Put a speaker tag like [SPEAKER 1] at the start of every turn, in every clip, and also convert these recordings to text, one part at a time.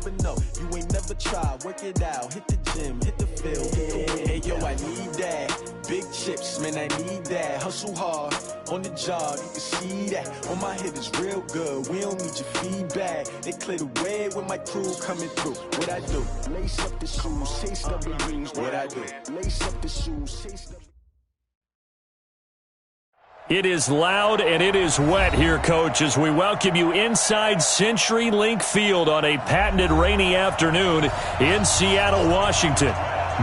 [SPEAKER 1] never know. You ain't never tried, work it out, hit the gym, hit the field, hit the hey, yo, I need that. Big chips, man, I need that. Hustle hard, on the job, you can see that. On my hit is real good, we don't need your feedback. They clear the way with my crew coming through. What I do? Lace up the shoes, taste of the rings. What I do? Lace up the shoes, taste of.
[SPEAKER 2] It is loud and it is wet here, Coach, as we welcome you inside CenturyLink Field on a patented rainy afternoon in Seattle, Washington.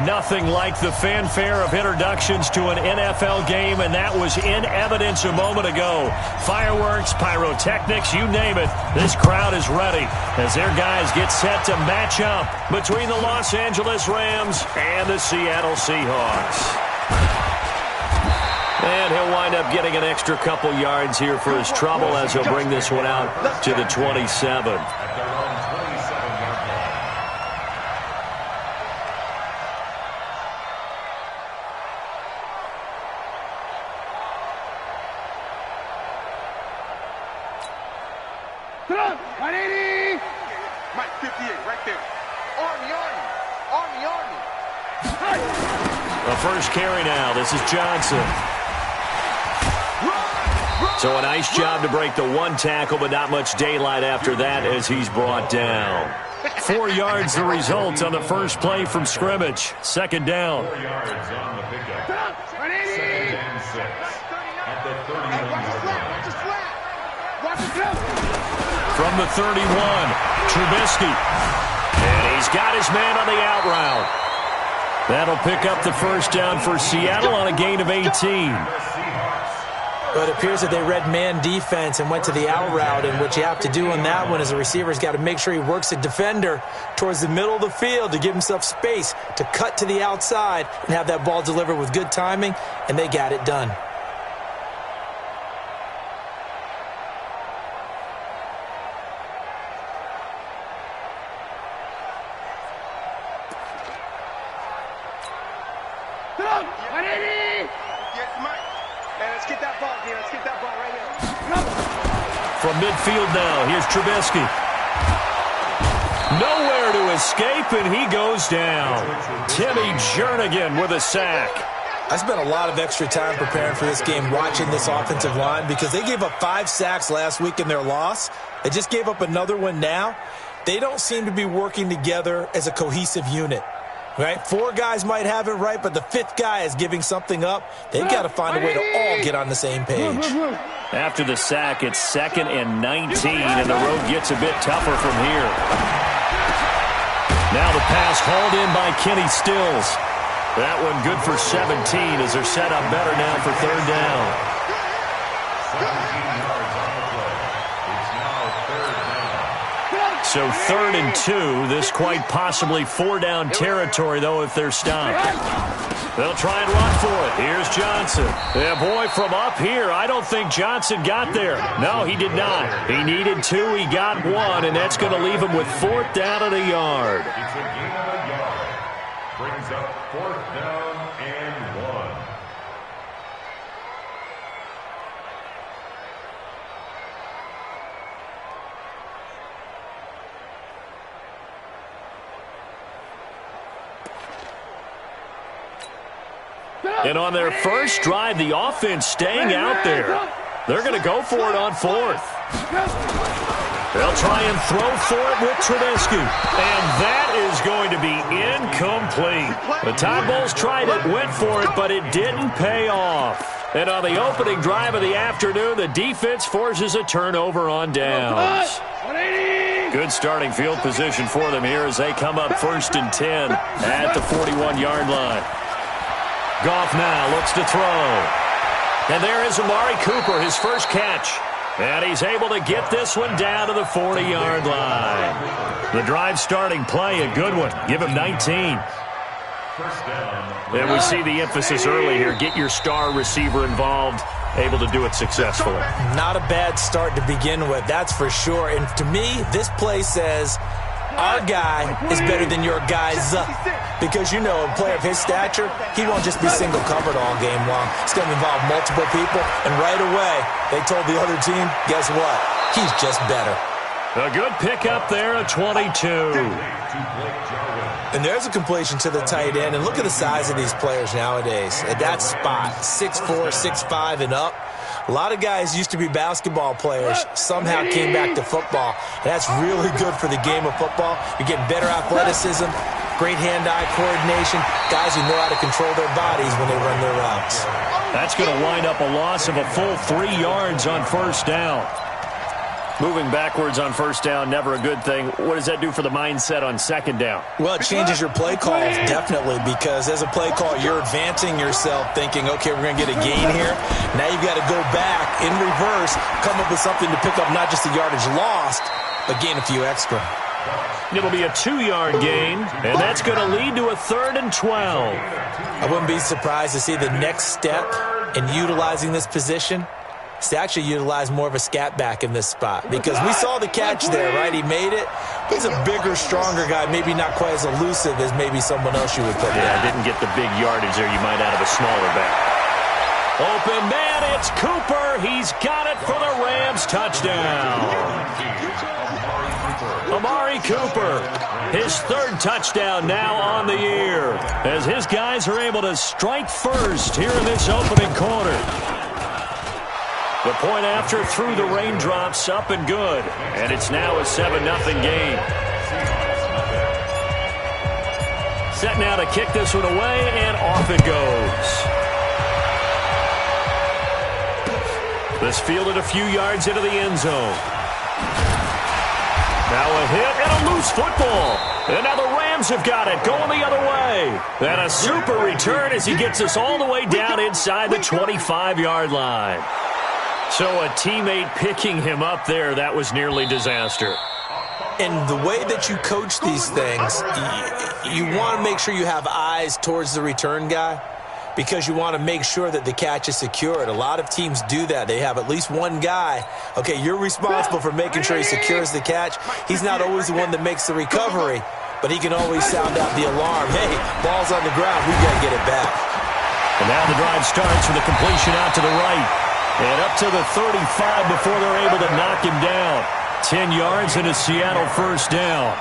[SPEAKER 2] Nothing like the fanfare of introductions to an NFL game, and that was in evidence a moment ago. Fireworks, pyrotechnics, you name it. This crowd is ready as their guys get set to match up between the Los Angeles Rams and the Seattle Seahawks. And he'll wind up getting an extra couple yards here for his trouble as he'll bring this one out to the 27.
[SPEAKER 3] Mike 58 right there. Army.
[SPEAKER 2] The first carry now. This is Johnson. So a nice job to break the one tackle, but not much daylight after that as he's brought down. 4 yards the result on the first play from scrimmage. Second down.
[SPEAKER 3] 4 yards on the pickup. Second and 6 at the 31-yard line.
[SPEAKER 2] From the 31, Trubisky. And he's got his man on the out route. That'll pick up the first down for Seattle on a gain of 18.
[SPEAKER 4] But it appears that they read man defense and went to the out route, and what you have to do on that one is the receiver's got to make sure he works the defender towards the middle of the field to give himself space to cut to the outside and have that ball delivered with good timing, and they got it done.
[SPEAKER 2] From midfield now, here's Trubisky. Nowhere to escape, and he goes down. Timmy Jernigan with a sack.
[SPEAKER 4] I spent a lot of extra time preparing for this game watching this offensive line because they gave up 5 sacks last week in their loss. They just gave up another one now. They don't seem to be working together as a cohesive unit. Right? 4 guys might have it right, but the 5th guy is giving something up. They've got to find a way to all get on the same page.
[SPEAKER 2] After the sack, it's 2nd and 19, and the road gets a bit tougher from here. Now the pass hauled in by Kenny Stills. That one good for 17 as they're set up better now for 3rd down.
[SPEAKER 3] 17 yards on the play. It's now 3rd down.
[SPEAKER 2] So 3rd and 2. This quite possibly 4-down territory, though, if they're stopped. They'll try and run for it. Here's Johnson. Yeah, boy, from up here, I don't think Johnson got there. No, he did not. He needed 2. He got 1, and that's going to leave him with 4th down and a yard.
[SPEAKER 3] It's a gain of a yard. Brings up 4th down and 1.
[SPEAKER 2] And on their first drive, the offense staying out there. They're going to go for it on 4th. They'll try and throw for it with Trubisky. And that is going to be incomplete. The Todd Bowles tried it, went for it, but it didn't pay off. And on the opening drive of the afternoon, the defense forces a turnover on downs. Good starting field position for them here as they come up 1st and 10 at the 41-yard line. Goff now looks to throw. And there is Amari Cooper, his first catch. And he's able to get this one down to the 40-yard line. The drive starting play, a good one. Give him 19. And we see the emphasis early here. Get your star receiver involved, able to do it successfully.
[SPEAKER 4] Not a bad start to begin with, that's for sure. And to me, this play says our guy is better than your guys. Because, you know, a player of his stature, he won't just be single covered all game long. It's going to involve multiple people. And right away, they told the other team, guess what? He's just better.
[SPEAKER 2] A good pickup there at 22.
[SPEAKER 4] And there's a completion to the tight end. And look at the size of these players nowadays. At that spot, 6'4", 6'5", and up. A lot of guys used to be basketball players, somehow came back to football. And that's really good for the game of football. You're getting better athleticism, great hand-eye coordination, guys who know how to control their bodies when they run their routes.
[SPEAKER 2] That's going to wind up a loss of a full 3 yards on first down. Moving backwards on first down, never a good thing. What does that do for the mindset on second down?
[SPEAKER 4] Well, it changes your play calls, definitely, because as a play call, you're advancing yourself thinking, okay, we're going to get a gain here. Now you've got to go back in reverse, come up with something to pick up not just the yardage lost, but gain a few extra.
[SPEAKER 2] It'll be a 2-yard gain, and that's going to lead to a 3rd and 12.
[SPEAKER 4] I wouldn't be surprised to see the next step in utilizing this position is to actually utilize more of a scat back in this spot, because we saw the catch there, right? He made it. He's a bigger, stronger guy, maybe not quite as elusive as maybe someone else you would put there.
[SPEAKER 2] Yeah, didn't get the big yardage there you might out of a smaller back. Open man, it's Cooper. He's got it for the Rams touchdown. Amari Cooper, his 3rd touchdown now on the year, as his guys are able to strike first here in this opening quarter. The point after through the raindrops, up and good, and it's now a 7-0 game. Set now to kick this one away, and off it goes. This fielded a few yards into the end zone. Now a hit and a loose football. And now the Rams have got it, going the other way. And a super return as he gets us all the way down inside the 25-yard line. So a teammate picking him up there, that was nearly disaster.
[SPEAKER 4] And the way that you coach these things, you want to make sure you have eyes towards the return guy, because you want to make sure that the catch is secured. A lot of teams do that. They have at least one guy. Okay, you're responsible for making sure he secures the catch. He's not always the one that makes the recovery, but he can always sound out the alarm. Hey, ball's on the ground. We've got to get it back.
[SPEAKER 2] And now the drive starts with a completion out to the right. And up to the 35 before they're able to knock him down. 10 yards and a Seattle first down.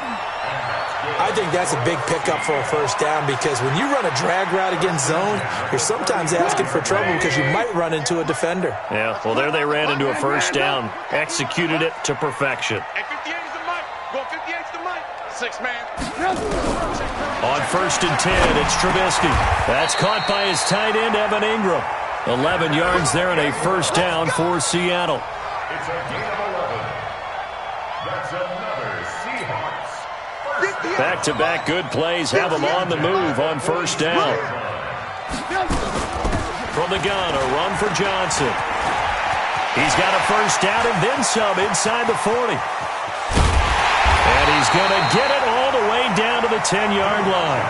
[SPEAKER 4] I think that's a big pickup for a first down, because when you run a drag route against zone, you're sometimes asking for trouble because you might run into a defender.
[SPEAKER 2] Yeah, well, there they ran into a first down. Executed it to perfection.
[SPEAKER 5] Hey, 58 is the mic. Go 58 is the mic. 6 man.
[SPEAKER 2] On 1st and 10, it's Trubisky. That's caught by his tight end, Evan Ingram. 11 yards there and a first down for Seattle.
[SPEAKER 3] It's a gain of 11. That's another Seahawks.
[SPEAKER 2] Back-to-back good plays have them on the move on first down. From the gun, a run for Johnson. He's got a first down and then some inside the 40. And he's going to get it all the way down to the 10-yard line.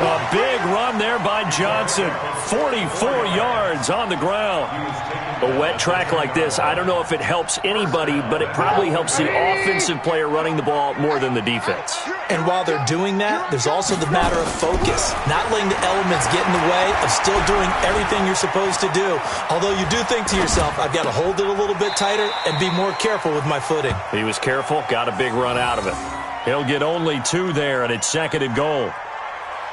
[SPEAKER 2] A big run there by Johnson. 44 yards on the ground. A wet track like this, I don't know if it helps anybody, but it probably helps the offensive player running the ball more than the defense.
[SPEAKER 4] And while they're doing that, there's also the matter of focus. Not letting the elements get in the way of still doing everything you're supposed to do. Although you do think to yourself, I've got to hold it a little bit tighter and be more careful with my footing.
[SPEAKER 2] He was careful, got a big run out of it. He'll get only 2 there, and it's 2nd and goal.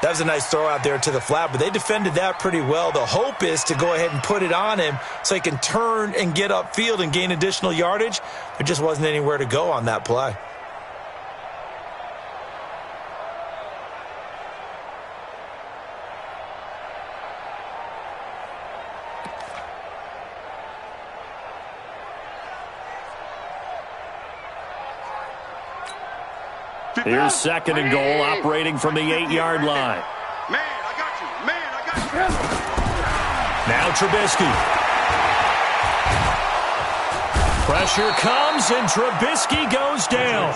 [SPEAKER 4] That was a nice throw out there to the flat, but they defended that pretty well. The hope is to go ahead and put it on him so he can turn and get upfield and gain additional yardage. There just wasn't anywhere to go on that play.
[SPEAKER 2] Here's 2nd and goal, operating from the 8-yard line.
[SPEAKER 5] Man, I got you. Man, I got you.
[SPEAKER 2] Now Trubisky. Pressure comes, and Trubisky goes down.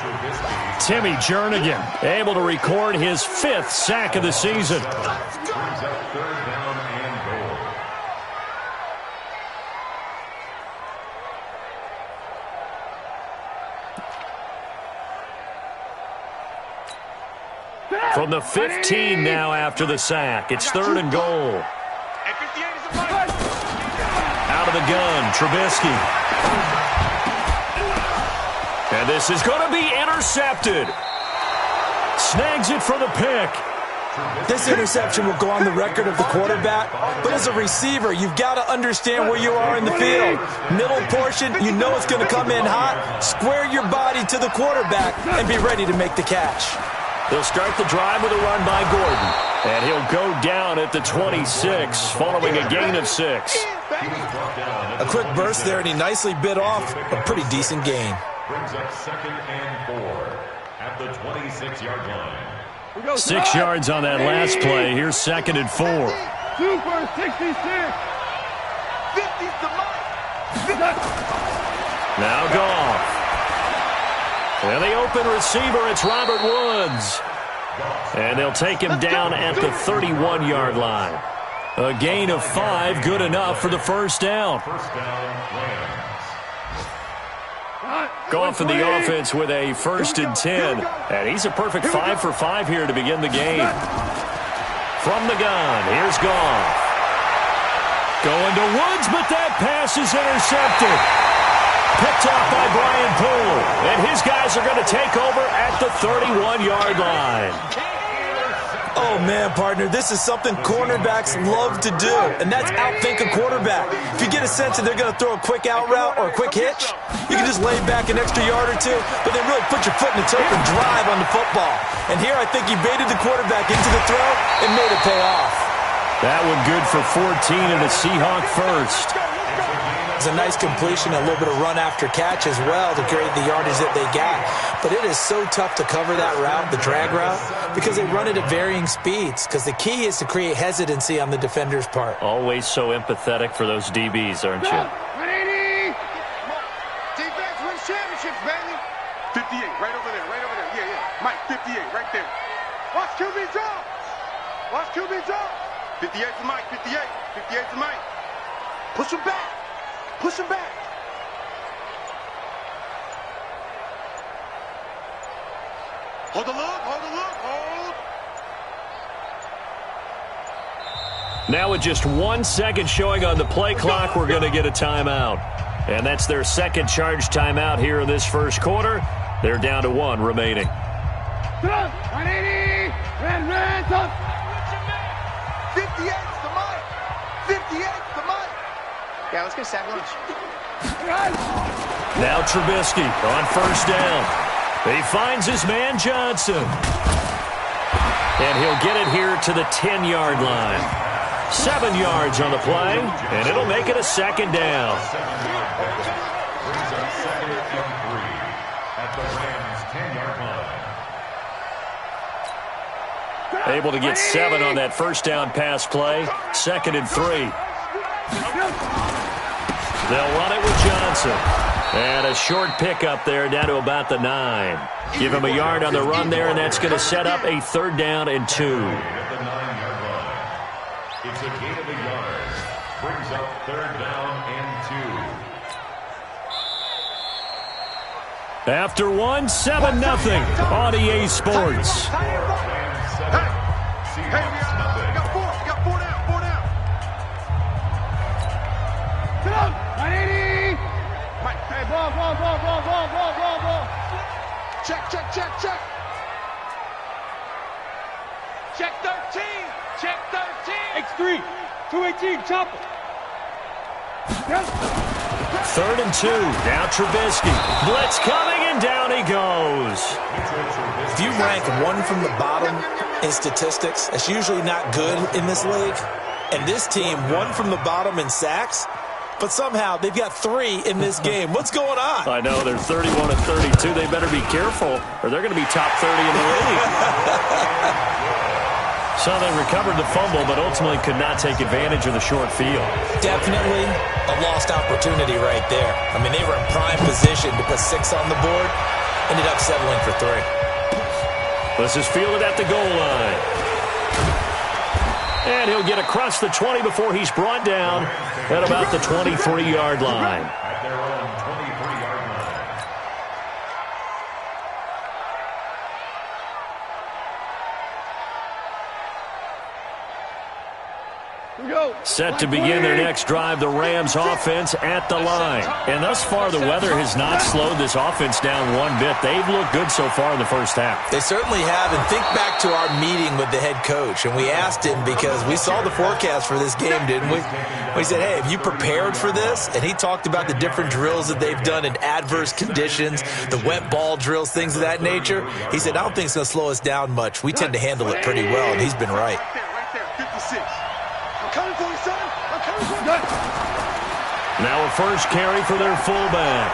[SPEAKER 2] Timmy Jernigan able to record his 5th sack of the season.
[SPEAKER 3] Brings up 3rd down and goal.
[SPEAKER 2] From the 15 now after the sack. It's 3rd and goal.
[SPEAKER 5] Hey, 58 is the mic.
[SPEAKER 2] Out of the gun, Trubisky. And this is going to be intercepted. Snags it for the pick.
[SPEAKER 4] This interception will go on the record of the quarterback, but as a receiver, you've got to understand where you are in the field. Middle portion, you know it's going to come in hot. Square your body to the quarterback and be ready to make the catch.
[SPEAKER 2] They'll start the drive with a run by Gordon. And he'll go down at the 26, following a gain of 6.
[SPEAKER 4] A quick burst there, and he nicely bit off a pretty decent gain.
[SPEAKER 3] Brings up 2nd and 4 at the 26-yard line.
[SPEAKER 2] 6 yards on that last play. Here's 2nd and 4.
[SPEAKER 5] Super 66. 50's the mark.
[SPEAKER 2] Now Goff. And the open receiver, it's Robert Woods. And they'll take him down at the 31-yard line. A gain of 5, good enough for the first down.
[SPEAKER 3] First down, Rams.
[SPEAKER 2] Goff in the offense with a 1st and 10. And he's a perfect 5 for 5 here to begin the game. From the gun, here's Goff. Going to Woods, but that pass is intercepted. Picked off by Brian Poole. And his guys are going to take over at the 31-yard line.
[SPEAKER 4] Oh, man, partner, this is something cornerbacks love to do, and that's outthink a quarterback. If you get a sense that they're going to throw a quick out route or a quick hitch, you can just lay back an extra yard or two, but then really put your foot in the turf and drive on the football. And here I think he baited the quarterback into the throw and made it pay off.
[SPEAKER 2] That one good for 14 and a Seahawk first.
[SPEAKER 4] It's a nice completion, a little bit of run after catch as well to create the yardage that they got. But it is so tough to cover that route, the drag route, because they run it at varying speeds. Because the key is to create hesitancy on the defender's part.
[SPEAKER 2] Always so empathetic for those DBs, aren't you?
[SPEAKER 5] 180. Defense wins championships, baby. 58, right over there, right over there. Yeah, yeah. Mike, 58, right there. Watch QB draw. Watch QB draw. 58 to Mike, 58. 58 to Mike. Push him back. Push him back. Hold the look, hold the look, hold.
[SPEAKER 2] Now with just 1 second showing on the play clock, we're going to get a timeout. And that's their second charge timeout here in this first quarter. They're down to 1 remaining.
[SPEAKER 5] 180. Red, top. 58's the mic. 58's the mic. Yeah, let's get sack lunch.
[SPEAKER 2] Now Trubisky on first down. He finds his man Johnson. And he'll get it here to the 10-yard line. 7 yards on the play, and it'll make it a second down.
[SPEAKER 3] Brings up 2nd and 3 at the Rams' 10-yard line.
[SPEAKER 2] Able to get 7 on that first down pass play. 2nd and 3. They'll run it with Johnson. And a short pickup there down to about the 9. Give him a yard on the run there, and that's going to set up a 3rd down and 2.
[SPEAKER 3] At the 9-yard line. It's a gain of a yard. Brings up 3rd down and 2.
[SPEAKER 2] After 1, 7-0 on EA Sports.
[SPEAKER 3] Rams 7. Seahawks nothing.
[SPEAKER 5] Got 4 down, 4 down. Get up, 180. Mike, hey, ball. Check. Check 13. Check 13.
[SPEAKER 6] X3, 218, chopper.
[SPEAKER 2] 3rd and 2. Now Trubisky. Blitz coming, and down he goes.
[SPEAKER 4] If you rank 1 from the bottom in statistics, that's usually not good in this league. And this team, 1 from the bottom in sacks, but somehow they've got 3 in this game. What's going on?
[SPEAKER 2] I know, they're 31 and 32. They better be careful, or they're going to be top 30 in the league. So they recovered the fumble, but ultimately could not take advantage of the short field.
[SPEAKER 4] Definitely a lost opportunity right there. I mean, they were in prime position to put 6 on the board, ended up settling for 3.
[SPEAKER 2] This is fielded at the goal line. And he'll get across the 20 before he's brought down at about the 23-yard line.
[SPEAKER 3] At their own 23-yard line.
[SPEAKER 2] Set to begin their next drive, the Rams offense at the line. And thus far, the weather has not slowed this offense down one bit. They've looked good so far in the first half.
[SPEAKER 4] They certainly have. And think back to our meeting with the head coach. And we asked him, because we saw the forecast for this game, didn't we? We said, hey, have you prepared for this? And he talked about the different drills that they've done in adverse conditions, the wet ball drills, things of that nature. He said, I don't think it's going to slow us down much. We tend to handle it pretty well, and he's been right.
[SPEAKER 5] Right there, 56. I'm coming for you, son. I'm coming for you.
[SPEAKER 2] Now a first carry for their fullback.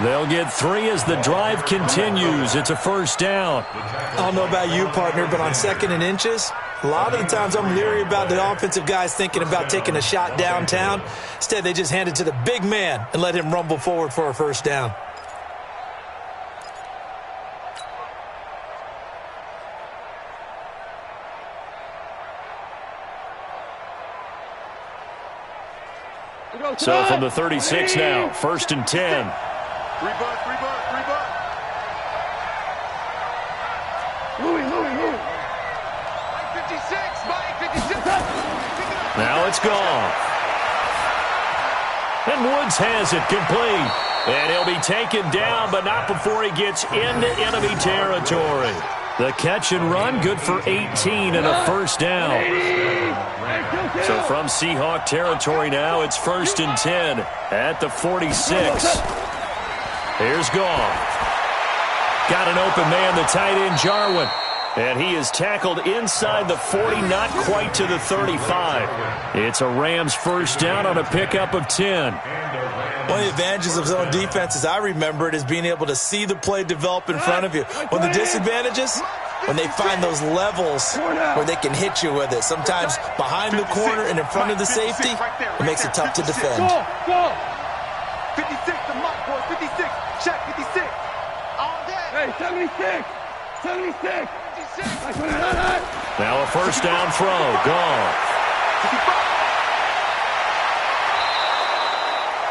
[SPEAKER 2] They'll get 3 as the drive continues. It's a first down.
[SPEAKER 4] I don't know about you, partner, but on 2nd and inches, a lot of the times I'm leery about the offensive guys thinking about taking a shot downtown. Instead, they just hand it to the big man and let him rumble forward for a first down.
[SPEAKER 2] So from the 36 now, 1st and 10.
[SPEAKER 5] 3 bucks. Louis. Mike 56.
[SPEAKER 2] Now it's gone. And Woods has it complete. And he'll be taken down, but not before he gets into enemy territory. The catch and run, good for 18 and a first down. So from Seahawk territory now, it's 1st and 10 at the 46. Here's Goff. Got an open man, the tight end, Jarwin. And he is tackled inside the 40, not quite to the 35. It's a Rams first down on a pickup of 10.
[SPEAKER 4] One of the advantages of zone defense, as I remember it, is being able to see the play develop in front of you. One of the disadvantages, when they find those levels where they can hit you with it. Sometimes behind the corner and in front of the safety, it makes it tough to defend.
[SPEAKER 5] Go. 56, the mark, boys. 56. Check, 56. All day.
[SPEAKER 6] Hey, 76. 76.
[SPEAKER 2] Now a first down throw. Gone.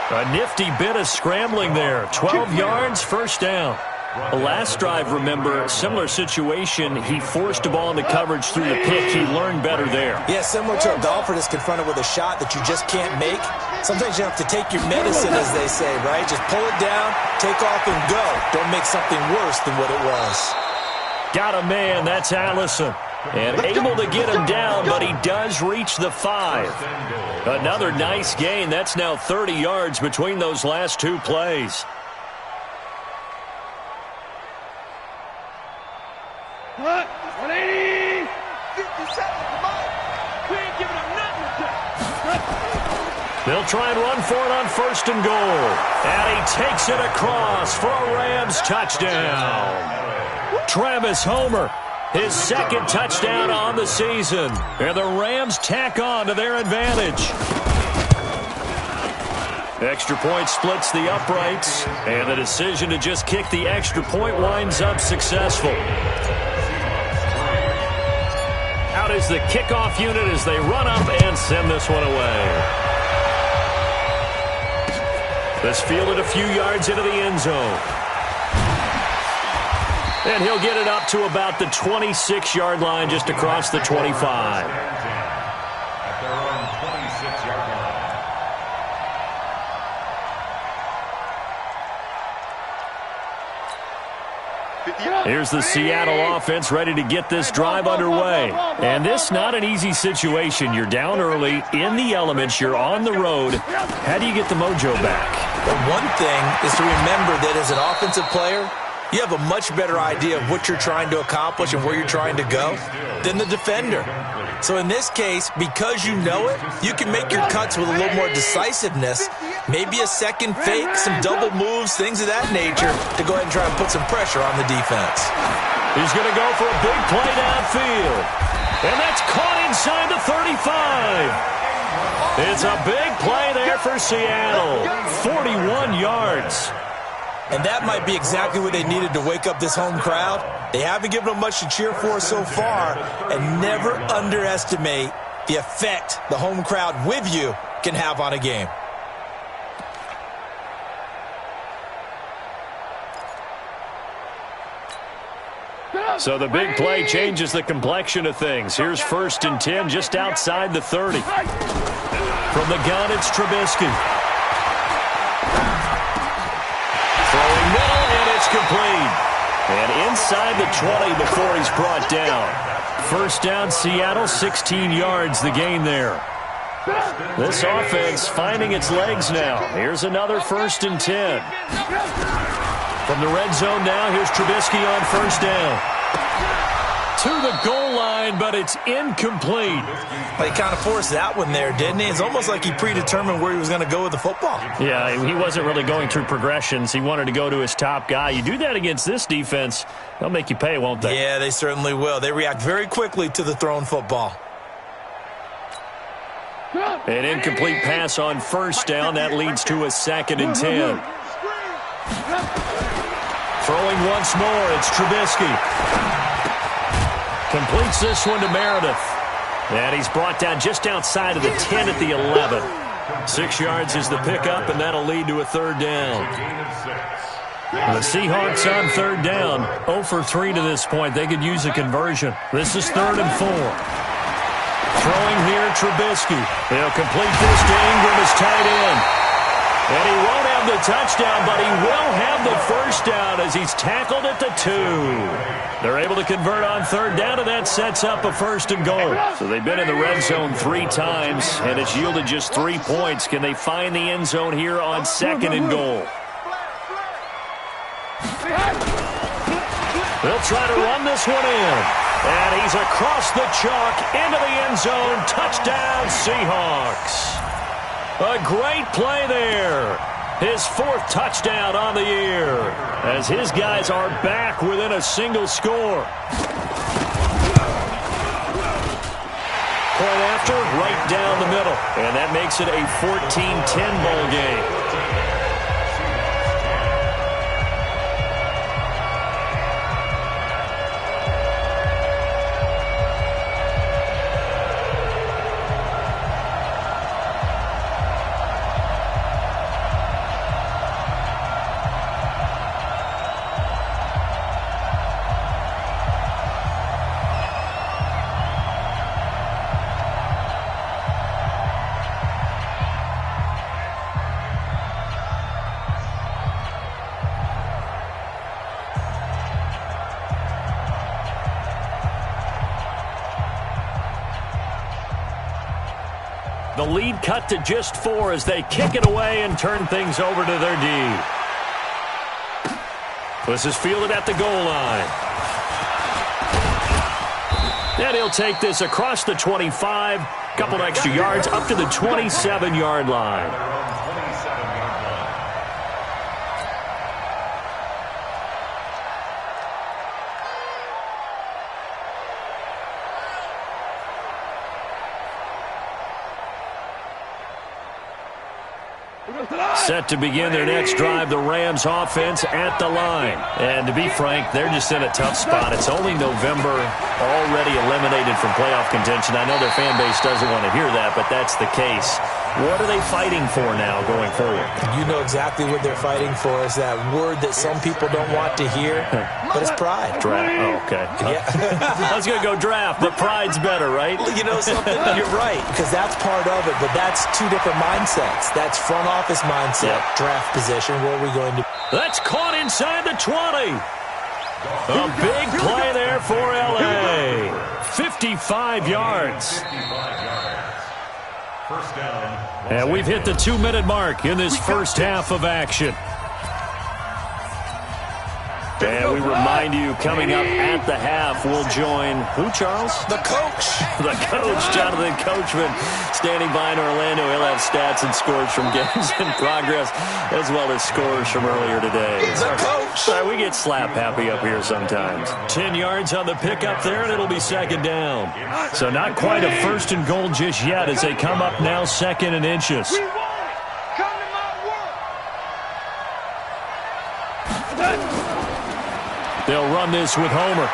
[SPEAKER 2] A nifty bit of scrambling there. 12 yards, first down. The last drive, remember, similar situation. He forced a ball into coverage through the pick. He learned better there.
[SPEAKER 4] Yeah, similar to a golfer that's confronted with a shot that you just can't make. Sometimes you have to take your medicine, as they say, right? Just pull it down, take off, and go. Don't make something worse than what it was.
[SPEAKER 2] Got a man, that's Allison. And able to get him down, but he does reach the 5. Another nice gain. That's now 30 yards between those last 2 plays.
[SPEAKER 6] What? 180.
[SPEAKER 5] 57, come on.
[SPEAKER 6] We ain't giving up nothing.
[SPEAKER 2] They'll try and run for it on 1st and goal. And he takes it across for a Rams touchdown. Travis Homer, his 2nd touchdown on the season. And the Rams tack on to their advantage. Extra point splits the uprights. And the decision to just kick the extra point winds up successful. Out is the kickoff unit as they run up and send this one away. This fielded a few yards into the end zone. And he'll get it up to about the 26-yard line, just across the 25.
[SPEAKER 3] At their own 26-yard line.
[SPEAKER 2] Here's the Seattle offense ready to get this drive underway. And this not an easy situation. You're down early, in the elements, you're on the road. How do you get the mojo back?
[SPEAKER 4] Well, one thing is to remember that as an offensive player, you have a much better idea of what you're trying to accomplish and where you're trying to go than the defender. So in this case, because you know it, you can make your cuts with a little more decisiveness, maybe a second fake, some double moves, things of that nature, to go ahead and try and put some pressure on the defense.
[SPEAKER 2] He's going to go for a big play downfield. And that's caught inside the 35. It's a big play there for Seattle. 41 yards.
[SPEAKER 4] And that might be exactly what they needed to wake up this home crowd. They haven't given them much to cheer for so far, and never underestimate the effect the home crowd with you can have on a game.
[SPEAKER 2] So the big play changes the complexion of things. Here's 1st and 10 just outside the 30. From the gun, it's Trubisky. Throwing middle, and it's complete. And inside the 20 before he's brought down. 1st down, Seattle, 16 yards the gain there. This offense finding its legs now. Here's another 1st and 10. From the red zone now, here's Trubisky on 1st down. To the goal line, but it's incomplete.
[SPEAKER 4] He kind of forced that one there, didn't he? It's almost like he predetermined where he was going to go with the football.
[SPEAKER 2] Yeah, he wasn't really going through progressions. He wanted to go to his top guy. You do that against this defense, they'll make you pay, won't they?
[SPEAKER 4] Yeah, they certainly will. They react very quickly to the thrown football.
[SPEAKER 2] An incomplete pass on 1st down. That leads to a 2nd and 10. Throwing once more, it's Trubisky. Completes this one to Meredith. And he's brought down just outside of the 10 at the 11. 6 yards is the pickup, and that'll lead to a 3rd down. The Seahawks on 3rd down. 0 for 3 to this point. They could use a conversion. This is 3rd and 4. Throwing here, Trubisky. He'll complete this to Ingram as tight end. And he won't have the touchdown, but he will have the 1st down as he's tackled at the 2. They're able to convert on 3rd down, and that sets up a 1st and goal. So they've been in the red zone 3 times, and it's yielded just 3 points. Can they find the end zone here on 2nd and goal? They'll try to run this one in. And he's across the chalk into the end zone. Touchdown, Seahawks. A great play there. His 4th touchdown on the year as his guys are back within a single score. Point after, right down the middle. And that makes it a 14-10 ball game. The lead cut to just 4 as they kick it away and turn things over to their D. This is fielded at the goal line. And he'll take this across the 25, couple extra yards up to the 27-yard line. Set to begin their next drive, the Rams offense at the line. And to be frank, they're just in a tough spot. It's only November, already eliminated from playoff contention. I know their fan base doesn't want to hear that, but that's the case. What are they fighting for now going forward?
[SPEAKER 4] You know exactly what they're fighting for. Is that word that some people don't want to hear, but it's pride.
[SPEAKER 2] Draft. Oh, okay.
[SPEAKER 4] Yeah.
[SPEAKER 2] I was going to go draft, but pride's better, right?
[SPEAKER 4] You know something? You're right, because that's part of it, but that's 2 different mindsets. That's front office mindset, draft position. Where are we going to?
[SPEAKER 2] That's caught inside the 20. A big play there for L.A. 55 yards. And we've hit the 2-minute mark in this first half of action. And we remind you, coming up at the half, we'll join who, Charles?
[SPEAKER 4] The coach.
[SPEAKER 2] The coach, Jonathan Coachman, standing by in Orlando. He'll have stats and scores from games in progress, as well as scores from earlier today.
[SPEAKER 4] The coach.
[SPEAKER 2] Sorry, we get slap happy up here sometimes. 10 yards on the pickup there, and it'll be 2nd down. So not quite a 1st and goal just yet as they come up now 2nd and inches. They'll run this with Homer.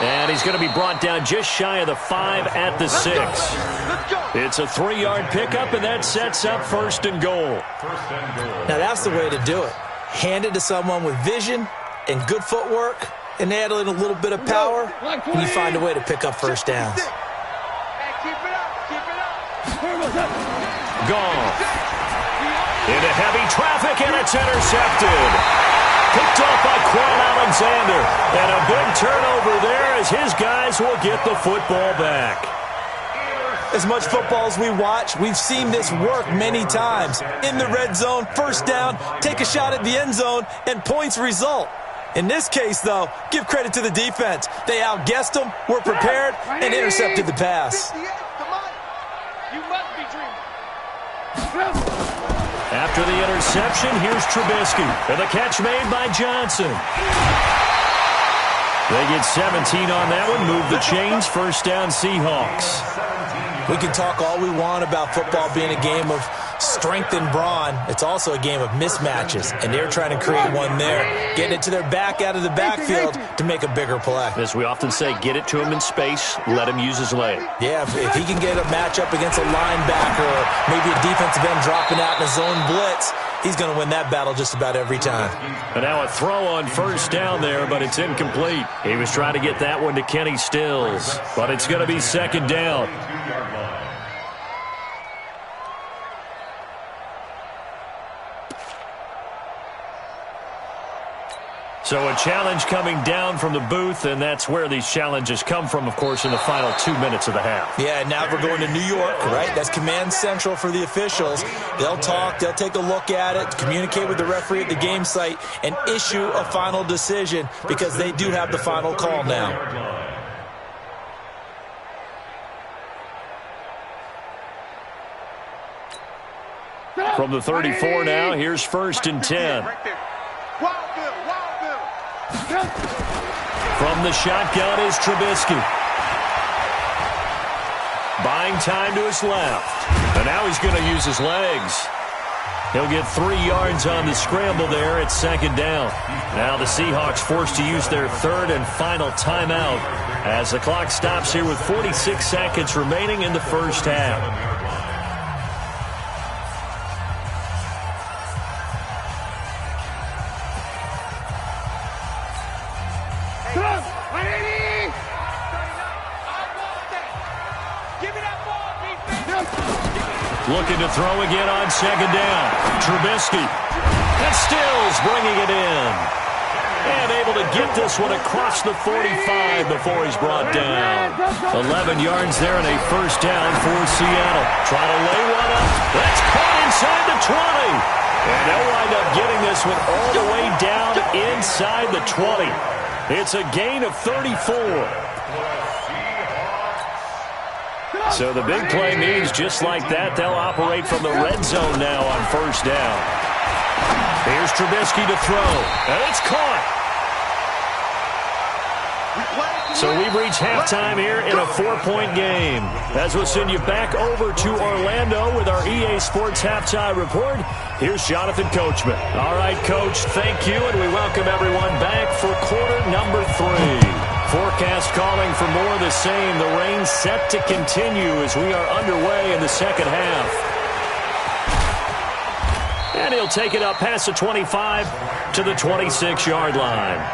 [SPEAKER 2] And he's going to be brought down just shy of the 5 at the 6. It's a 3-yard pickup, and that sets up 1st and goal.
[SPEAKER 4] Now, that's the way to do it. Hand it to someone with vision and good footwork, and add in a little bit of power, and you find a way to pick up first downs.
[SPEAKER 5] Hey, keep it up. Keep it up.
[SPEAKER 2] Gone. Into heavy traffic, and it's intercepted. Picked off by Quan Alexander. And a big turnover there as his guys will get the football back.
[SPEAKER 4] As much football as we watch, we've seen this work many times. In the red zone, first down, take a shot at the end zone, and points result. In this case, though, give credit to the defense. They outguessed them, were prepared, and intercepted the pass.
[SPEAKER 6] You must be dreaming.
[SPEAKER 2] After the interception, here's Trubisky. And the catch made by Johnson. They get 17 on that one. Move the chains. First down, Seahawks.
[SPEAKER 4] We can talk all we want about football being a game of strength and brawn. It's also a game of mismatches, and they're trying to create one there. Getting it to their back out of the backfield to make a bigger play.
[SPEAKER 2] As we often say, get it to him in space, let him use his leg.
[SPEAKER 4] Yeah, if he can get a matchup against a linebacker or maybe a defensive end dropping out in a zone blitz, he's going to win that battle just about every time.
[SPEAKER 2] And now a throw on first down there, but it's incomplete. He was trying to get that one to Kenny Stills, but it's going to be second down. So a challenge coming down from the booth, and that's where these challenges come from, of course, in the final 2 minutes of the half.
[SPEAKER 4] Yeah, now we're going to New York, right? That's command central for the officials. They'll talk, they'll take a look at it, communicate with the referee at the game site, and issue a final decision because they do have the final call now.
[SPEAKER 2] From the 34 now, here's first and 10. From the shotgun is Trubisky. Buying time to his left. And now he's going to use his legs. He'll get 3 yards on the scramble there at second down. Now the Seahawks forced to use their third and final timeout as the clock stops here with 46 seconds remaining in the first half. Looking to throw again on second down. Trubisky. And Stills bringing it in. And able to get this one across the 45 before he's brought down. 11 yards there and a first down for Seattle. Trying to lay one up. That's caught inside the 20. And they'll wind up getting this one all the way down inside the 20. It's a gain of 34. So the big play means just like that, they'll operate from the red zone now on first down. Here's Trubisky to throw, and it's caught. So we've reached halftime here in a 4-point game. As we'll send you back over to Orlando with our EA Sports Halftime Report, here's Jonathan Coachman. All right, Coach, thank you, and we welcome everyone back for quarter number 3. Forecast calling for more of the same. The rain set to continue as we are underway in the second half. And he'll take it up past the 25 to the 26-yard line.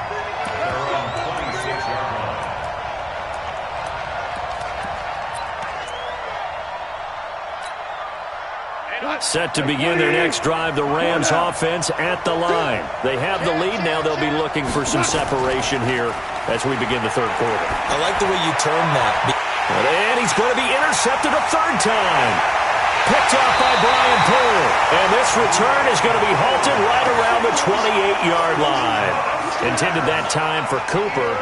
[SPEAKER 2] Set to begin their next drive, the Rams offense at the line. They have the lead. Now they'll be looking for some separation here as we begin the third quarter.
[SPEAKER 4] I like the way you turned that.
[SPEAKER 2] And he's going to be intercepted a third time. Picked off by Brian Poole. And this return is going to be halted right around the 28-yard line. Intended that time for Cooper.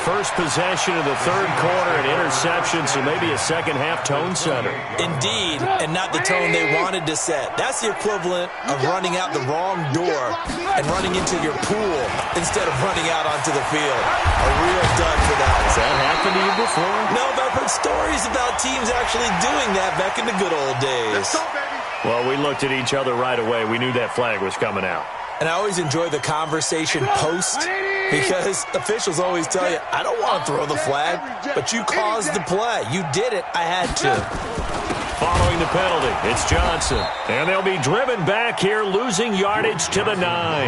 [SPEAKER 2] First possession of the third quarter, an interception, so maybe a second-half tone setter.
[SPEAKER 4] Indeed, and not the tone they wanted to set. That's the equivalent of running out the wrong door and running into your pool instead of running out onto the field. A real dud for that.
[SPEAKER 2] Has that happened to you before?
[SPEAKER 4] No, but I've heard stories about teams actually doing that back in the good old days.
[SPEAKER 2] Well, we looked at each other right away. We knew that flag was coming out.
[SPEAKER 4] And I always enjoy the conversation post because officials always tell you, I don't want to throw the flag, but you caused the play. You did it. I had to.
[SPEAKER 2] Following the penalty, it's Johnson. And they'll be driven back here, losing yardage to the 9.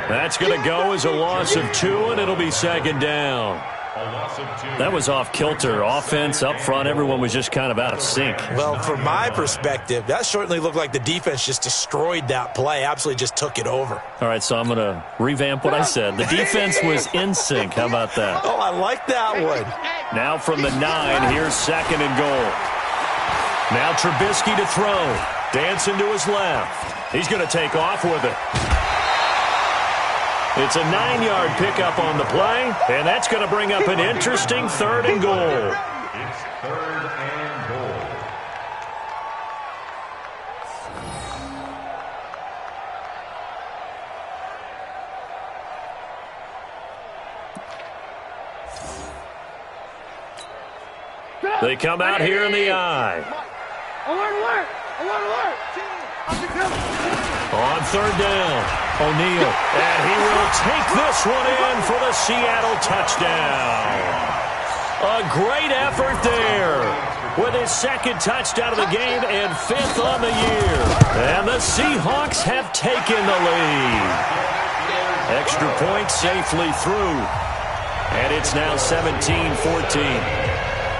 [SPEAKER 2] That's going to go as a loss of 2, and it'll be second down. That was off kilter. Offense up front, everyone was just kind of out of sync.
[SPEAKER 4] Well, from my perspective, that certainly looked like the defense just destroyed that play, absolutely just took it over.
[SPEAKER 2] All right, so I'm going to revamp what I said. The defense was in sync. How about that?
[SPEAKER 4] Oh, I like that one.
[SPEAKER 2] Now from the 9, here's second and goal. Now Trubisky to throw. Dancing to his left. He's going to take off with it. It's a 9-yard pickup on the play, and that's going to bring up an interesting third and goal.
[SPEAKER 3] It's third and goal.
[SPEAKER 2] They come out here in the eye.
[SPEAKER 6] Alert!
[SPEAKER 2] On third down, O'Neal. And he will take this one in for the Seattle touchdown. A great effort there with his second touchdown of the game and 5th on the year. And the Seahawks have taken the lead. Extra point safely through. And it's now 17-14.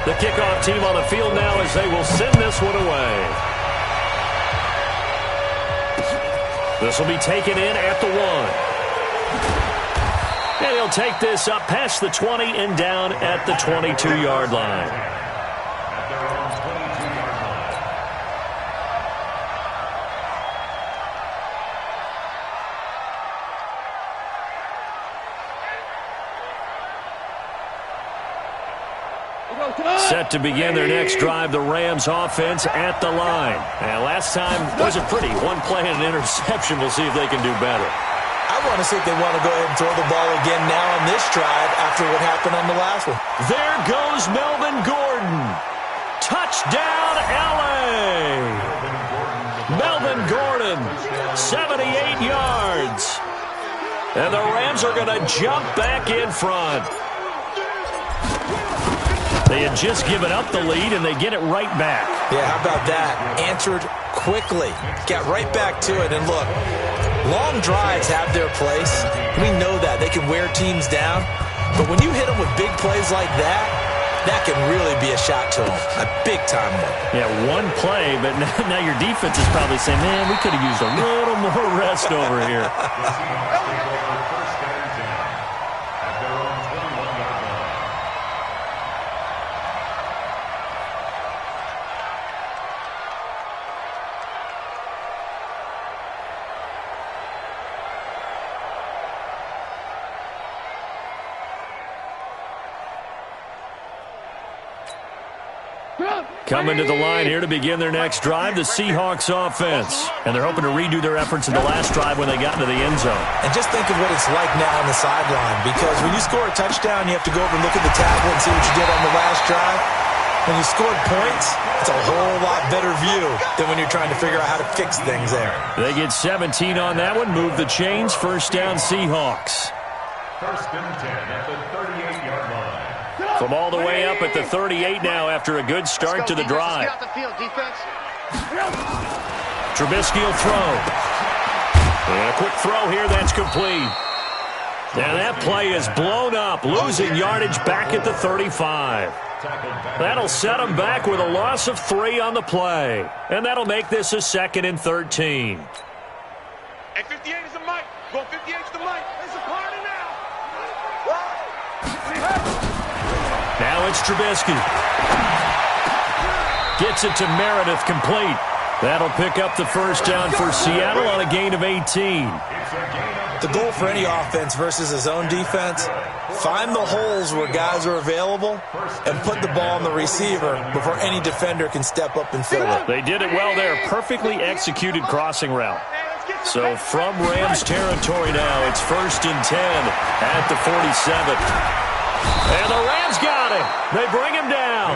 [SPEAKER 2] The kickoff team on the field now as they will send this one away. This will be taken in at the 1. And he'll take this up past the 20 and down at the 22-yard line.
[SPEAKER 3] At their own 22-yard line.
[SPEAKER 2] Set to begin their next drive, the Rams offense at the line. And last time wasn't pretty. One play and an interception. We'll see if they can do better.
[SPEAKER 4] I want to see if they want to go ahead and throw the ball again now on this drive after what happened on the last one.
[SPEAKER 2] There goes Melvin Gordon. Touchdown, L.A. Melvin Gordon, 78 yards. And the Rams are going to jump back in front. They had just given up the lead, and they get it right back.
[SPEAKER 4] Yeah, how about that? Answered quickly. Got right back to it. And look, long drives have their place. We know that. They can wear teams down. But when you hit them with big plays like that, that can really be a shot to them. A big-time one.
[SPEAKER 2] Yeah, one play, but now your defense is probably saying, man, we could have used a little more rest over here. Coming to the line here to begin their next drive, the Seahawks offense. And they're hoping to redo their efforts in the last drive when they got into the end zone.
[SPEAKER 4] And just think of what it's like now on the sideline, because when you score a touchdown, you have to go over and look at the tablet and see what you did on the last drive. When you scored points, it's a whole lot better view than when you're trying to figure out how to fix things there.
[SPEAKER 2] They get 17 on that one, move the chains, first down Seahawks.
[SPEAKER 3] First and 10 at the 38-yard line.
[SPEAKER 2] From all the way up at the 38 now after a good start to the drive. Trubisky will throw. And a quick throw here, that's complete. And that play is blown up, losing yardage back at the 35. That'll set them back with a loss of 3 on the play. And that'll make this a 2nd and 13.
[SPEAKER 5] Hey, 58 is the mic. Go 58 is the mic. It's a party now.
[SPEAKER 2] Now it's Trubisky. Gets it to Meredith, complete. That'll pick up the first down for Seattle on a gain of 18.
[SPEAKER 4] The goal for any offense versus his own defense, find the holes where guys are available and put the ball on the receiver before any defender can step up and fill it.
[SPEAKER 2] They did it well there. Perfectly executed crossing route. So from Rams territory now, it's 1st and 10 at the 47. And the Rams got him. They bring him down.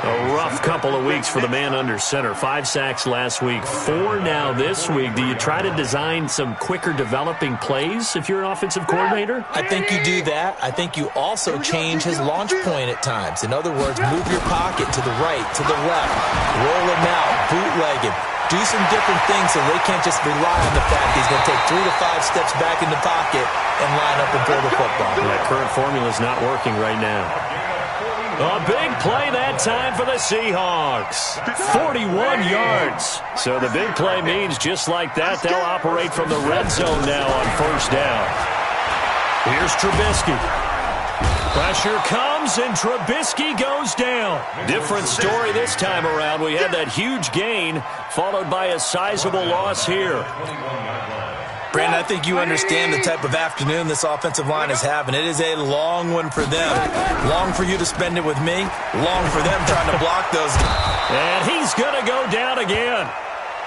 [SPEAKER 2] A rough couple of weeks for the man under center. 5 sacks last week, 4 now this week. Do you try to design some quicker developing plays if you're an offensive coordinator?
[SPEAKER 4] I think you do that. I think you also change his launch point at times. In other words, move your pocket to the right, to the left, roll him out, bootleg him. Do some different things so they can't just rely on the fact he's going to take 3 to 5 steps back in the pocket and line up and throw the football.
[SPEAKER 2] That current formula is not working right now. A big play that time for the Seahawks. 41 yards. So the big play means just like that, they'll operate from the red zone now on first down. Here's Trubisky. Pressure comes, and Trubisky goes down. Different story this time around. We had that huge gain, followed by a sizable loss here.
[SPEAKER 4] Brandon, I think you understand the type of afternoon this offensive line is having. It is a long one for them. Long for you to spend it with me. Long for them trying to block those.
[SPEAKER 2] And he's going to go down again.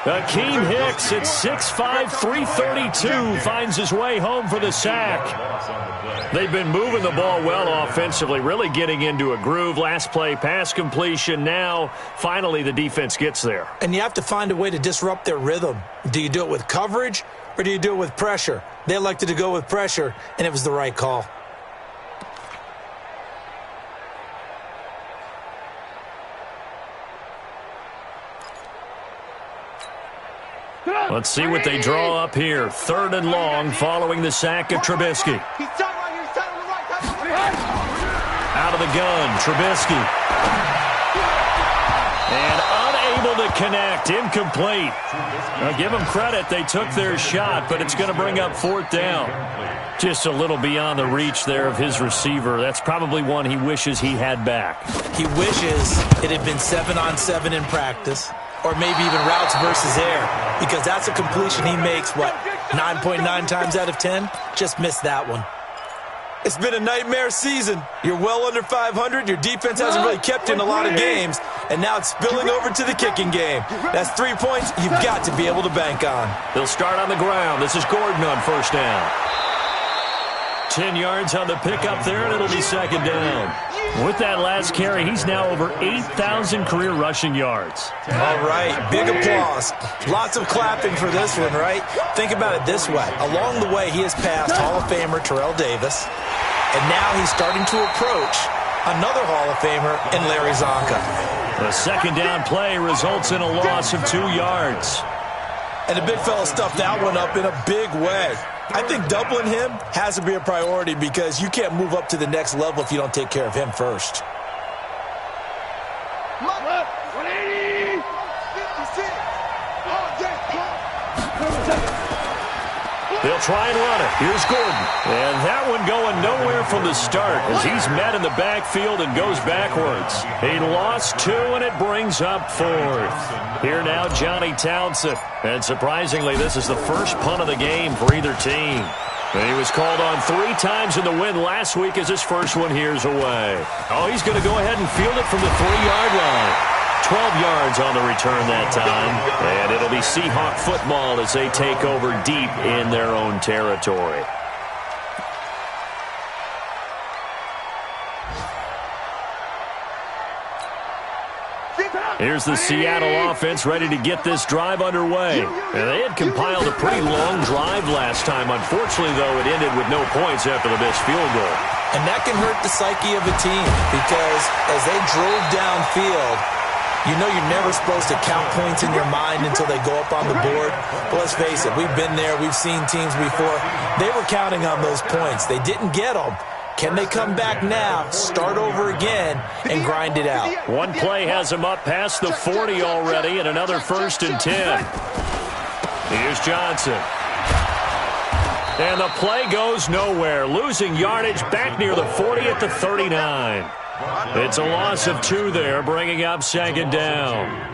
[SPEAKER 2] Akeem Hicks at 6'5", 332 finds his way home for the sack. They've been moving the ball well offensively, really getting into a groove. Last play, pass completion. Now, finally, the defense gets there.
[SPEAKER 4] And you have to find a way to disrupt their rhythm. Do you do it with coverage, or do you do it with pressure? They elected to go with pressure, and it was the right call.
[SPEAKER 2] Let's see what they draw up here. 3rd and long following the sack of Trubisky. Out of the gun, Trubisky. And unable to connect, incomplete. Now, give them credit, they took their shot, but it's going to bring up 4th down. Just a little beyond the reach there of his receiver. That's probably one he wishes he had back.
[SPEAKER 4] He wishes it had been 7-on-7 in practice, or maybe even routes versus air, because that's a completion he makes, 9.9 times out of 10? Just missed that one. It's been a nightmare season. You're well under 500. Your defense hasn't really kept you in a lot of games, and now it's spilling over to the kicking game. That's 3 points you've got to be able to bank on.
[SPEAKER 2] They'll start on the ground. This is Gordon on first down. 10 yards on the pickup there, and it'll be 2nd down. With that last carry, he's now over 8,000 career rushing yards.
[SPEAKER 4] All right, big applause. Lots of clapping for this one, right? Think about it this way. Along the way, he has passed Hall of Famer Terrell Davis, and now he's starting to approach another Hall of Famer in Larry Zonka.
[SPEAKER 2] The 2nd down play results in a loss of 2 yards.
[SPEAKER 4] And the big fella stuffed that one up in a big way. I think doubling him has to be a priority because you can't move up to the next level if you don't take care of him first.
[SPEAKER 5] 180. 56.
[SPEAKER 2] They'll try and run it. Here's Gordon. And that one going nowhere from the start as he's met in the backfield and goes backwards. He lost 2, and it brings up 4th. Here now, Johnny Townsend. And surprisingly, this is the first punt of the game for either team. And he was called on 3 times in the win last week as his first one here's away. Oh, he's going to go ahead and field it from the 3-yard line. 12 yards on the return that time. And it'll be Seahawk football as they take over deep in their own territory. Here's the Seattle offense ready to get this drive underway. And they had compiled a pretty long drive last time. Unfortunately, though, it ended with no points after the missed field goal.
[SPEAKER 4] And that can hurt the psyche of a team because as they drove downfield, you know you're never supposed to count points in your mind until they go up on the board. But let's face it, we've been there. We've seen teams before. They were counting on those points. They didn't get them. Can they come back now, start over again, and grind it out?
[SPEAKER 2] One play has them up past the 40 already, and another 1st and 10. Here's Johnson. And the play goes nowhere. Losing yardage back near the 40 at the 39. It's a loss of 2 there, bringing up 2nd down.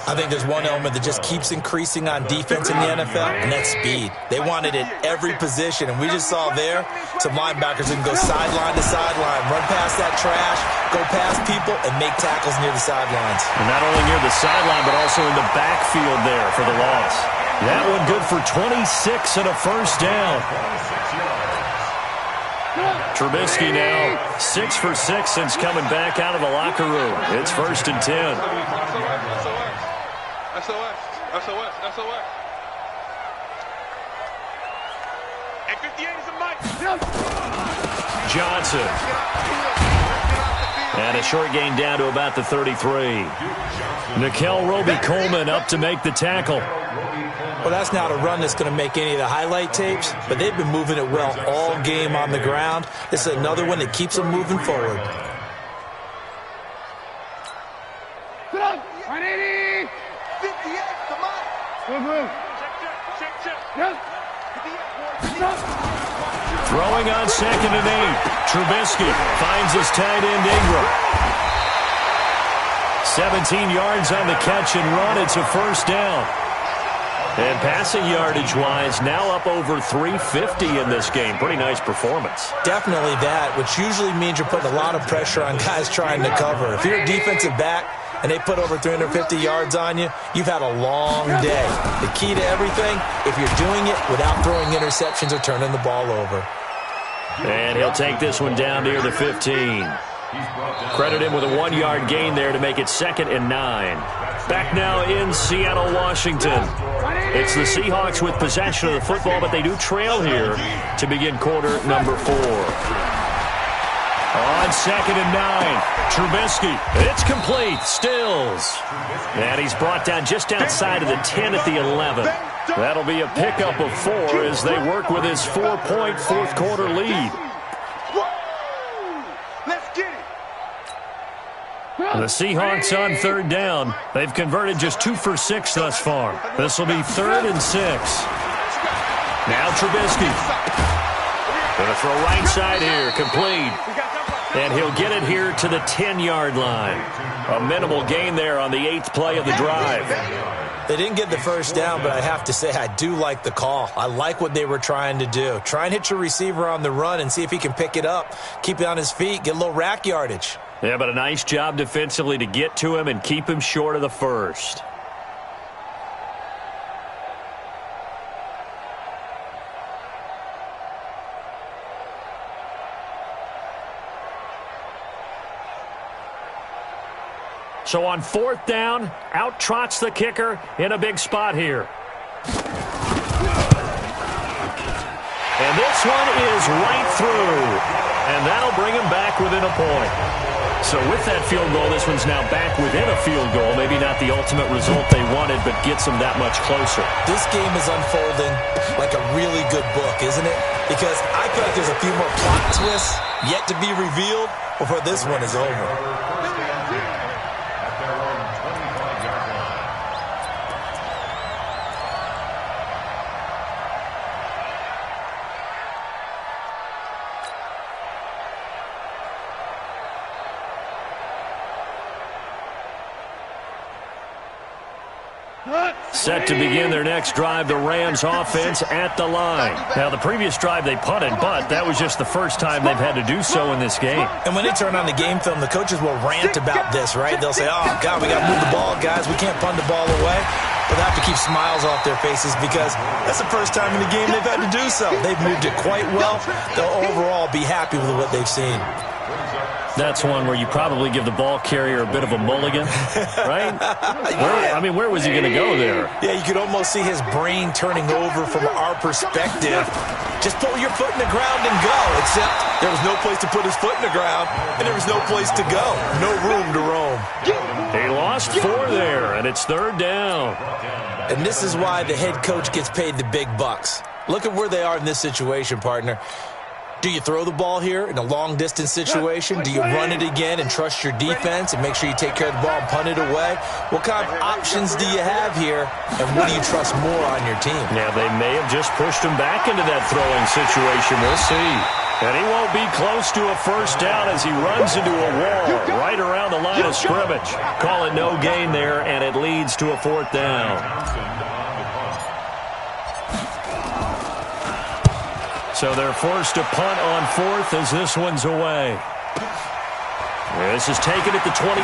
[SPEAKER 4] I think there's one element that just keeps increasing on defense in the NFL, and that's speed. They want it at every position, and we just saw there some linebackers that can go sideline to sideline, run past that trash, go past people, and make tackles near the sidelines.
[SPEAKER 2] And not only near the sideline, but also in the backfield there for the loss. That one good for 26 and a 1st down. Trubisky now 6 for 6 since coming back out of the locker room. It's 1st and 10.
[SPEAKER 5] SOS. And 58 is a mic.
[SPEAKER 2] Johnson. And a short gain down to about the 33. Nickel Roby-Coleman up to make the tackle.
[SPEAKER 4] Well, that's not a run that's going to make any of the highlight tapes, but they've been moving it well all game on the ground. This is another one that keeps them moving forward.
[SPEAKER 6] 180.
[SPEAKER 5] 58, come on.
[SPEAKER 6] Check.
[SPEAKER 2] Throwing on 2nd and 8. Trubisky finds his tight end Ingram. 17 yards on the catch and run. It's a 1st down. And passing yardage-wise, now up over 350 in this game. Pretty nice performance.
[SPEAKER 4] Definitely that, which usually means you're putting a lot of pressure on guys trying to cover. If you're a defensive back and they put over 350 yards on you, you've had a long day. The key to everything, if you're doing it without throwing interceptions or turning the ball over.
[SPEAKER 2] And he'll take this one down near the 15. Credit him with a 1-yard gain there to make it 2nd and 9. Back now in Seattle, Washington. It's the Seahawks with possession of the football, but they do trail here to begin quarter number 4. On 2nd and 9, Trubisky. It's complete. Stills. And he's brought down just outside of the 10 at the 11. That'll be a pickup of 4 as they work with his 4-point fourth-quarter lead. The Seahawks on 3rd down. They've converted just 2 for 6 thus far. This will be 3rd and 6. Now Trubisky. Going to throw right side here. Complete. And he'll get it here to the 10-yard line. A minimal gain there on the 8th play of the drive.
[SPEAKER 4] They didn't get the 1st down, but I have to say I do like the call. I like what they were trying to do. Try and hit your receiver on the run and see if he can pick it up. Keep it on his feet. Get a little rack yardage.
[SPEAKER 2] Yeah, but a nice job defensively to get to him and keep him short of the 1st. So on 4th down, out trots the kicker in a big spot here. And this one is right through. And that'll bring him back within a point. So with that field goal, this one's now back within a field goal. Maybe not the ultimate result they wanted, but gets them that much closer.
[SPEAKER 4] This game is unfolding like a really good book, isn't it? Because I feel like there's a few more plot twists yet to be revealed before this one is over.
[SPEAKER 2] Set to begin their next drive, the Rams offense at the line. Now, the previous drive they punted, but that was just the first time they've had to do so in this game.
[SPEAKER 4] And when they turn on the game film, the coaches will rant about this, right? They'll say, oh, God, we got to move the ball, guys. We can't punt the ball away. But they have to keep smiles off their faces because that's the first time in the game they've had to do so. They've moved it quite well. They'll overall be happy with what they've seen.
[SPEAKER 2] That's one where you probably give the ball carrier a bit of a mulligan, right? Where was he going to go there?
[SPEAKER 4] Yeah, you could almost see his brain turning over from our perspective. Just put your foot in the ground and go, except there was no place to put his foot in the ground, and there was no place to go. No room to roam.
[SPEAKER 2] He lost 4 there, and it's 3rd down.
[SPEAKER 4] And this is why the head coach gets paid the big bucks. Look at where they are in this situation, partner. Do you throw the ball here in a long-distance situation? Do you run it again and trust your defense and make sure you take care of the ball and punt it away? What kind of options do you have here, and what do you trust more on your team?
[SPEAKER 2] Yeah, they may have just pushed him back into that throwing situation. We'll see. And he won't be close to a 1st down as he runs into a wall right around the line of scrimmage. Call it no gain there, and it leads to a 4th down. So they're forced to punt on 4th as this one's away. This is taken at the 23.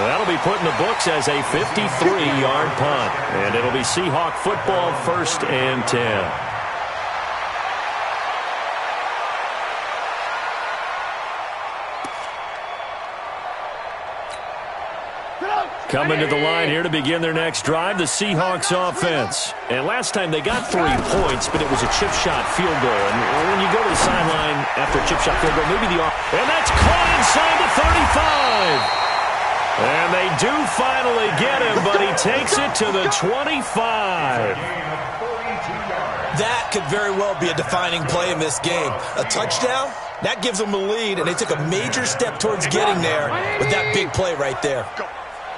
[SPEAKER 2] That'll be put in the books as a 53-yard punt. And it'll be Seahawk football 1st and 10. Coming to the line here to begin their next drive, the Seahawks offense. And last time they got 3 points, but it was a chip shot field goal. And when you go to the sideline after a chip shot field goal, maybe and that's caught inside the 35. And they do finally get him, but he takes it to the 25.
[SPEAKER 4] That could very well be a defining play in this game. A touchdown, that gives them a lead, and they took a major step towards getting there with that big play right there.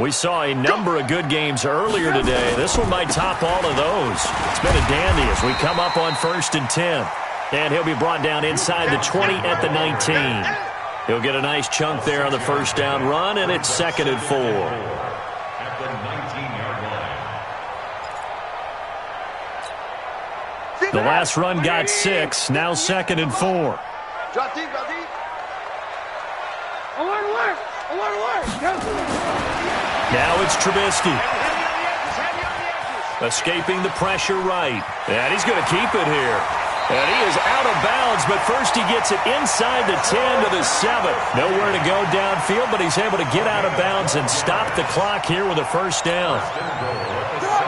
[SPEAKER 2] We saw a number of good games earlier today. This one might top all of those. It's been a dandy as we come up on 1st and 10. And he'll be brought down inside the 20 at the 19. He'll get a nice chunk there on the first down run, and it's 2nd and 4.
[SPEAKER 3] At the 19-yard line.
[SPEAKER 2] The last run got 6, now 2nd and 4.
[SPEAKER 5] Drop deep, drop deep.
[SPEAKER 6] Alert!
[SPEAKER 2] Now it's Trubisky. Escaping the pressure right. And he's going to keep it here. And he is out of bounds, but first he gets it inside the 10 to the 7. Nowhere to go downfield, but he's able to get out of bounds and stop the clock here with a first down.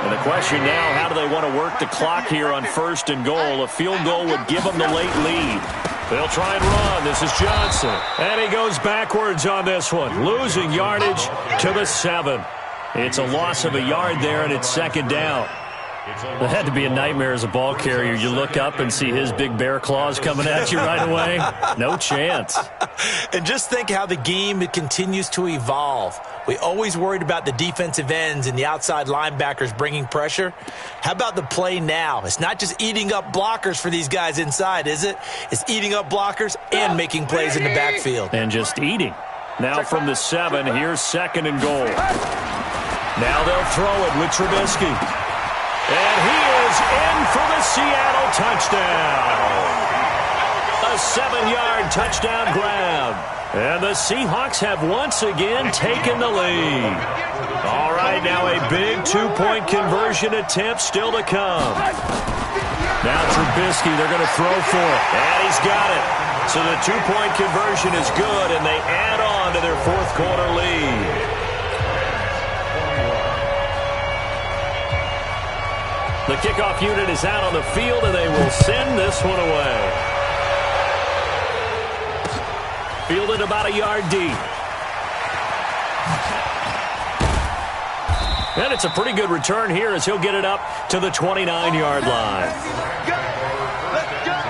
[SPEAKER 2] And the question now, how do they want to work the clock here on 1st and goal? A field goal would give them the late lead. They'll try and run. This is Johnson. And he goes backwards on this one, losing yardage to the 7. It's a loss of a yard there, and it's 2nd down. It had to be a nightmare as a ball carrier. You look up and see his big bear claws coming at you right away. No chance.
[SPEAKER 4] And just think how the game continues to evolve. We always worried about the defensive ends and the outside linebackers bringing pressure. How about the play now? It's not just eating up blockers for these guys inside, is it? It's eating up blockers and making plays in the backfield.
[SPEAKER 2] And just eating. Now from the 7, here's 2nd and goal. Now they'll throw it with Trubisky. And he is in for the Seattle touchdown. A 7-yard touchdown grab. And the Seahawks have once again taken the lead. All right, now a big 2-point conversion attempt still to come. Now Trubisky, they're going to throw for it. And he's got it. So the 2-point conversion is good, and they add on to their 4th quarter lead. The kickoff unit is out on the field, and they will send this one away. Fielded about a yard deep. And it's a pretty good return here as he'll get it up to the 29-yard line.
[SPEAKER 5] Let's go!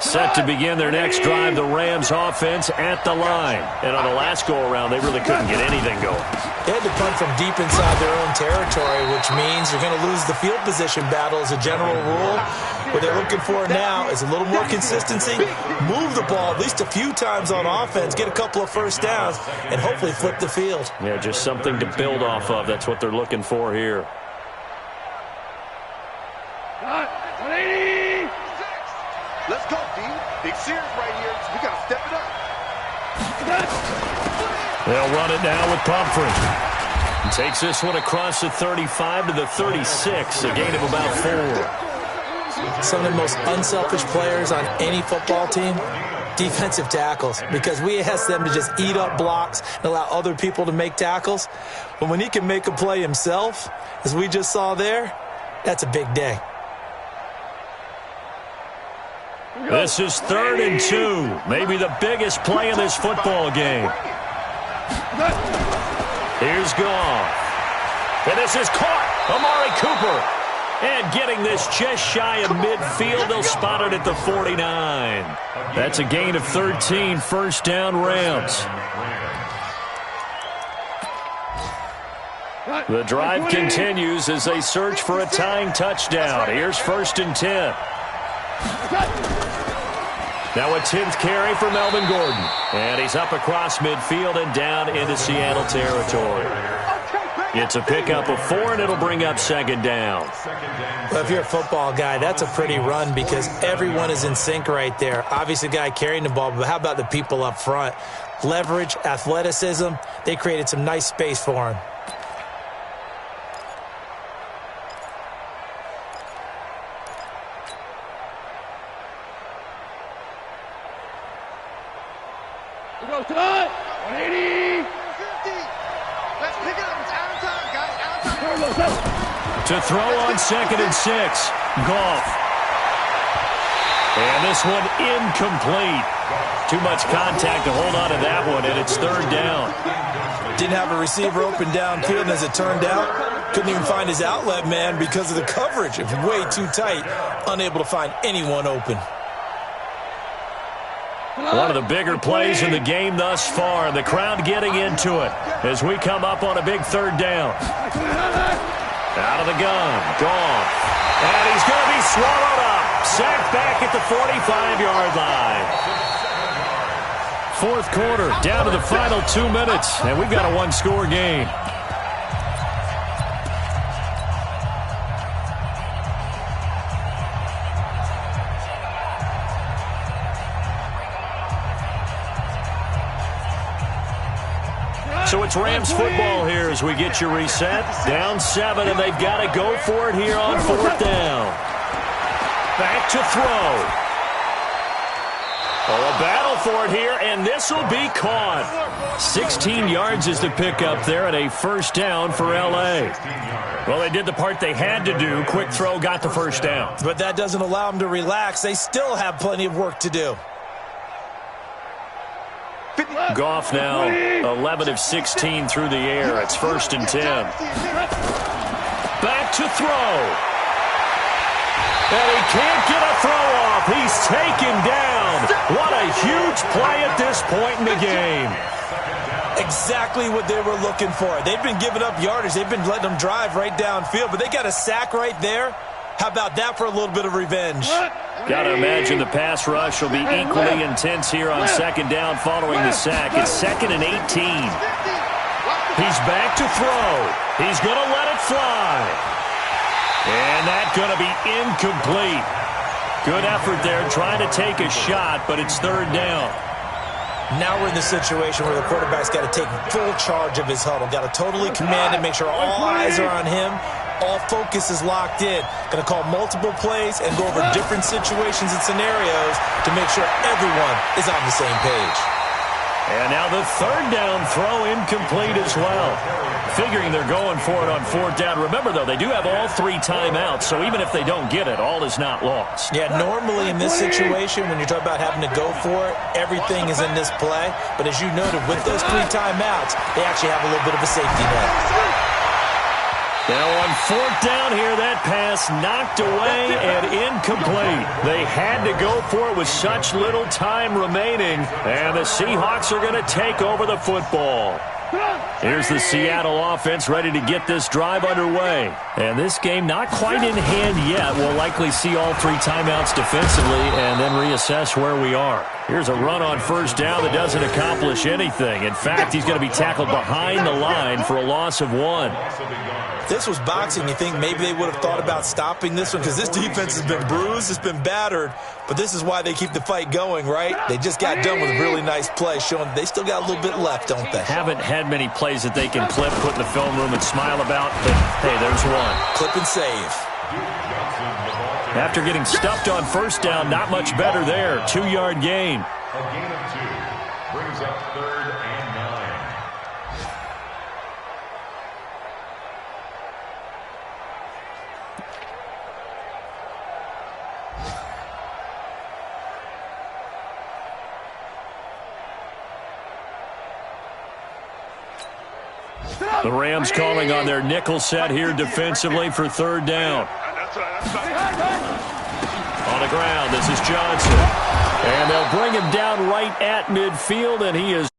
[SPEAKER 2] Set to begin their next drive, the Rams offense at the line. And on the last go-around, they really couldn't get anything going.
[SPEAKER 4] They had to punt from deep inside their own territory, which means you're going to lose the field position battle as a general rule. What they're looking for now is a little more consistency, move the ball at least a few times on offense, get a couple of first downs, and hopefully flip the field.
[SPEAKER 2] Yeah, just something to build off of. That's what they're looking for here.
[SPEAKER 5] Let's go, D. Big series right here. We got to step it up.
[SPEAKER 2] They'll run it now with Pumphrey. He takes this one across the 35 to the 36, a gain of about 4.
[SPEAKER 4] Some of the most unselfish players on any football team, defensive tackles, because we ask them to just eat up blocks and allow other people to make tackles. But when he can make a play himself, as we just saw there, that's a big day.
[SPEAKER 2] This is 3rd and 2, maybe the biggest play in this football game. Here's Goff. And this is caught. Amari Cooper. And getting this just shy of midfield, they'll spot it at the 49. That's a gain of 13, first down Rams. The drive continues as they search for a tying touchdown. Here's 1st and 10. Now a 10th carry for Melvin Gordon. And he's up across midfield and down into Seattle territory. It's a pickup of 4, and it'll bring up 2nd down.
[SPEAKER 4] Well, if you're a football guy, that's a pretty run because everyone is in sync right there. Obviously, the guy carrying the ball, but how about the people up front? Leverage, athleticism, they created some nice space for him.
[SPEAKER 6] Go tight. 180.
[SPEAKER 5] 50. Let's pick it up. It's out of time, guys. Out of time.
[SPEAKER 2] To throw on 2nd and 6. Goff. And this one incomplete. Too much contact to hold on to that one, and it's 3rd down.
[SPEAKER 4] Didn't have a receiver open downfield, and as it turned out, couldn't even find his outlet man because of the coverage. It was way too tight, unable to find anyone open.
[SPEAKER 2] One of the bigger plays in the game thus far, and the crowd getting into it as we come up on a big 3rd down. Out of the gun, Goff. And he's going to be swallowed up. Sacked back at the 45-yard line. 4th quarter, down to the final 2 minutes, and we've got a one-score game. So it's Rams football here as we get you reset. Down 7, and they've got to go for it here on 4th down. Back to throw. Oh, a battle for it here, and this will be caught. 16 yards is the pickup there, and a 1st down for L.A. Well, they did the part they had to do. Quick throw got the 1st down.
[SPEAKER 4] But that doesn't allow them to relax. They still have plenty of work to do.
[SPEAKER 2] Goff now 11 of 16 through the air. It's 1st and 10. Back to throw. And he can't get a throw off. He's taken down. What a huge play at this point in the game.
[SPEAKER 4] Exactly what they were looking for. They've been giving up yardage. They've been letting them drive right downfield, but they got a sack right there. How about that for a little bit of revenge?
[SPEAKER 2] Got to imagine the pass rush will be equally intense here on 2nd down following the sack. It's 2nd and 18. He's back to throw. He's going to let it fly. And that's going to be incomplete. Good effort there trying to take a shot, but it's 3rd down.
[SPEAKER 4] Now we're in the situation where the quarterback's got to take full charge of his huddle. Got to totally command it, make sure all eyes are on him. All focus is locked in. Going to call multiple plays and go over different situations and scenarios to make sure everyone is on the same page.
[SPEAKER 2] And now the 3rd down throw incomplete as well. Figuring they're going for it on 4th down. Remember, though, they do have all 3 timeouts, so even if they don't get it, all is not lost.
[SPEAKER 4] Yeah, normally in this situation, when you're talking about having to go for it, everything is in this play. But as you noted, with those 3 timeouts, they actually have a little bit of a safety net.
[SPEAKER 2] Now on 4th down here, that pass knocked away and incomplete. They had to go for it with such little time remaining, and the Seahawks are going to take over the football. Here's the Seattle offense ready to get this drive underway. And this game not quite in hand yet. We'll likely see all 3 timeouts defensively and then reassess where we are. Here's a run on 1st down that doesn't accomplish anything. In fact, he's going to be tackled behind the line for a loss of 1.
[SPEAKER 4] This was boxing. You think maybe they would have thought about stopping this one because this defense has been bruised, it's been battered, but this is why they keep the fight going, right? They just got done with a really nice play, showing they still got a little bit left, don't they?
[SPEAKER 2] Haven't had many plays that they can clip, put in the film room, and smile about, but hey, there's one.
[SPEAKER 4] Clip and save.
[SPEAKER 2] After getting stuffed on 1st down, not much better there. 2-yard gain.
[SPEAKER 3] A gain of 2 brings up 3rd and 9.
[SPEAKER 2] The Rams calling on their nickel set here defensively for 3rd down. On the ground, this is Johnson. And they'll bring him down right at midfield, and he is